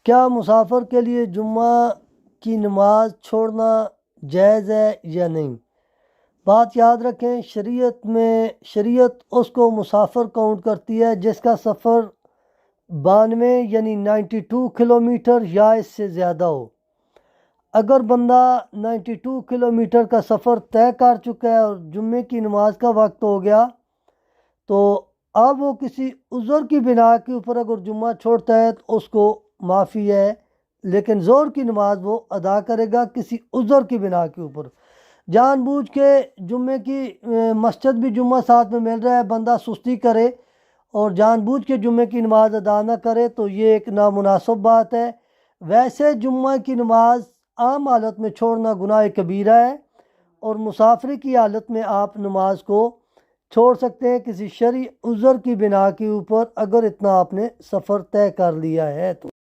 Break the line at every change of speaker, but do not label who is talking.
کیا مسافر کے لیے جمعہ کی نماز چھوڑنا جائز ہے یا نہیں؟ بات یاد رکھیں، شریعت اس کو مسافر کاؤنٹ کرتی ہے جس کا سفر 92 یعنی 92 کلومیٹر یا اس سے زیادہ ہو۔ اگر بندہ 92 کلومیٹر کا سفر طے کر چکا ہے اور جمعے کی نماز کا وقت ہو گیا تو اب وہ کسی عذر کی بنا کے اوپر اگر جمعہ چھوڑتا ہے تو اس کو معافی ہے، لیکن ظہر کی نماز وہ ادا کرے گا کسی عذر کی بنا کے اوپر۔ جان بوجھ کے جمعے کی مسجد بھی جمعہ ساتھ میں مل رہا ہے، بندہ سستی کرے اور جان بوجھ کے جمعے کی نماز ادا نہ کرے تو یہ ایک نامناسب بات ہے۔ ویسے جمعہ کی نماز عام حالت میں چھوڑنا گناہ کبیرہ ہے، اور مسافری کی حالت میں آپ نماز کو چھوڑ سکتے ہیں کسی شرعی عذر کی بنا کے اوپر، اگر اتنا آپ نے سفر طے کر لیا ہے تو۔